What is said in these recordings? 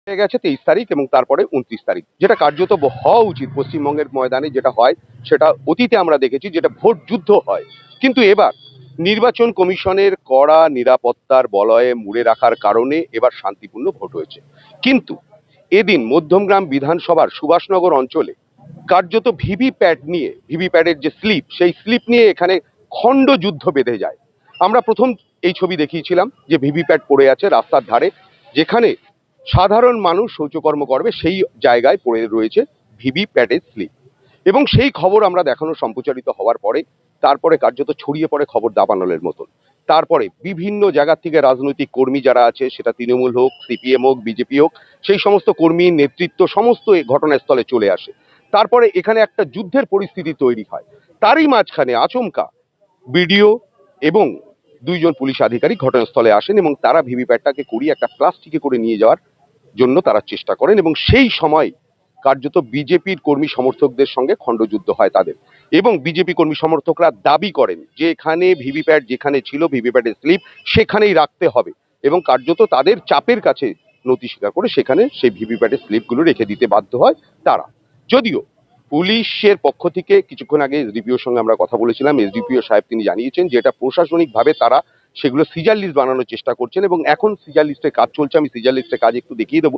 হয়ে গেছে 23 তারিখ এবং তারপরে 29 তারিখ, যেটা কার্যত হওয়া উচিত পশ্চিমবঙ্গের ময়দানে। যেটা হয় সেটা অতীতে আমরা দেখেছি, যেটা ভোট যুদ্ধ হয়। কিন্তু এবার নির্বাচন কমিশনের কড়া নিরাপত্তার বলয়ে মুড়ে রাখার কারণে এবার শান্তিপূর্ণ ভোট হয়েছে। কিন্তু এদিন মধ্যমগ্রাম বিধানসভার সুভাষনগর অঞ্চলে কার্যত ভিভিপ্যাটের যে স্লিপ, সেই স্লিপ নিয়ে এখানে খণ্ড যুদ্ধ বেঁধে যায়। আমরা প্রথম এই ছবি দেখিয়েছিলাম যে ভিভিপ্যাট পড়ে আছে রাস্তার ধারে, যেখানে সাধারণ মানুষ শৌচকর্ম করবে সেই জায়গায় পড়ে রয়েছে ভিভিপ্যাটের স্লিপ। এবং সেই খবর আমরা দেখানো সম্প্রচারিত হওয়ার পরে তারপরে কার্যত ছড়িয়ে পড়ে খবর দাবানলের মতন। তারপরে বিভিন্ন জায়গা থেকে রাজনৈতিক কর্মী যারা আছে, সেটা তৃণমূল হোক, সিপিএম হোক, বিজেপি হোক, সেই সমস্ত কর্মী নেতৃত্ব সমস্ত এই ঘটনাস্থলে চলে আসে। তারপরে এখানে একটা যুদ্ধের পরিস্থিতি তৈরি হয়। তারই মাঝখানে আচমকা বিডিও এবং দুইজন পুলিশ আধিকারিক ঘটনাস্থলে আসেন এবং তারা ভিভিপ্যাটটাকে কুড়িয়ে একটা প্লাস্টিকে করে নিয়ে যাওয়ার জন্য তারা চেষ্টা করেন। এবং সেই সময় কার্যত বিজেপির কর্মী সমর্থকদের সঙ্গে খণ্ডযুদ্ধ হয় তাদের। এবং বিজেপি কর্মী সমর্থকরা দাবি করেন যে এখানে ভিভিপ্যাট যেখানে ছিল, ভিভিপ্যাটের স্লিপ সেখানেই রাখতে হবে, এবং কার্যত তাদের চাপের কাছে নতি স্বীকার করে সেখানে সেই ভিভিপ্যাটের স্লিপগুলো রেখে দিতে বাধ্য হয় তারা। যদিও পুলিশের পক্ষ থেকে কিছুক্ষণ আগে এসডিপিওর সঙ্গে আমরা কথা বলেছিলাম, এসডিপিও সাহেব তিনি জানিয়েছেন যে এটা প্রশাসনিকভাবে তারা সেগুলো সিজার লিস্ট বানানোর চেষ্টা করছেন এবং এখন সিজার লিস্টের কাজ চলছে। আমি সিজার লিস্টের কাজ একটু দেখিয়ে দেবো।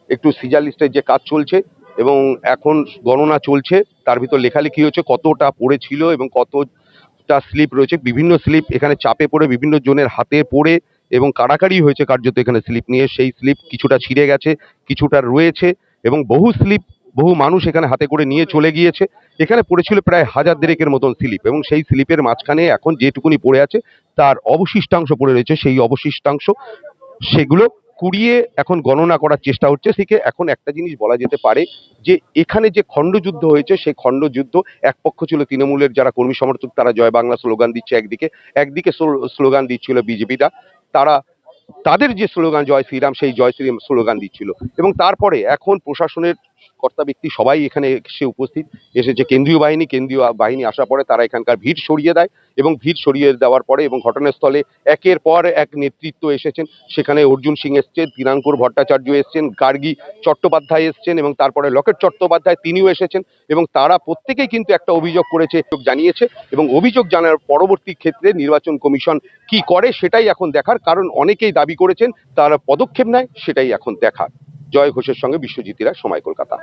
একটু সিজার লিস্টের যে কাজ চলছে এবং এখন গণনা চলছে, তার ভিতর লেখালেখি হচ্ছে কতটা পড়েছিল এবং কতটা স্লিপ রয়েছে। বিভিন্ন স্লিপ এখানে চাপে পড়ে বিভিন্ন জনের হাতে পড়ে এবং কাড়াকাড়ি হয়েছে কার্যত এখানে স্লিপ নিয়ে। সেই স্লিপ কিছুটা ছিঁড়ে গেছে, কিছুটা রয়েছে এবং বহু মানুষ এখানে হাতে করে নিয়ে চলে গিয়েছে। এখানে পড়েছিল প্রায় 1000 মতন স্লিপ এবং সেই স্লিপের মাঝখানে এখন যেটুকুনি পড়ে আছে তার অবশিষ্টাংশ পড়ে রয়েছে। সেই অবশিষ্টাংশ সেগুলো কুড়িয়ে এখন গণনা করার চেষ্টা হচ্ছে। থেকে এখন একটা জিনিস বলা যেতে পারে যে এখানে যে খণ্ডযুদ্ধ হয়েছে সেই খণ্ডযুদ্ধ, এক পক্ষ ছিল তৃণমূলের যারা কর্মী সমর্থক, তারা জয় বাংলা স্লোগান দিচ্ছে একদিকে স্লোগান দিচ্ছিল বিজেপিটা, তারা তাদের যে স্লোগান জয় শ্রীরাম, সেই জয় শ্রীরাম স্লোগান দিচ্ছিল। এবং তারপরে এখন প্রশাসনের কর্তা ব্যক্তি সবাই এখানে এসে উপস্থিত এসেছে। কেন্দ্রীয় বাহিনী আসার পরে তারা এখানকার ভিড় সরিয়ে দেয় এবং ভিড় সরিয়ে দেওয়ার পরে এবং ঘটনাস্থলে একের পর এক নেতৃত্ব এসেছেন। সেখানে অর্জুন সিং এসছেন, দীনাঙ্কুর ভট্টাচার্য এসছেন, গার্গী চট্টোপাধ্যায় এসছেন এবং তারপরে লকেট চট্টোপাধ্যায় তিনিও এসেছেন। এবং তারা প্রত্যেকেই কিন্তু একটা অভিযোগ জানিয়েছে এবং অভিযোগ জানার পরবর্তী ক্ষেত্রে নির্বাচন কমিশন কি করে সেটাই এখন দেখার। কারণ অনেকেই দাবি করেছেন তারা পদক্ষেপ নেয়, সেটাই এখন দেখার। জয় ঘোষের সঙ্গে বিশ্বজিৎ রায়, সময়, কলকাতা।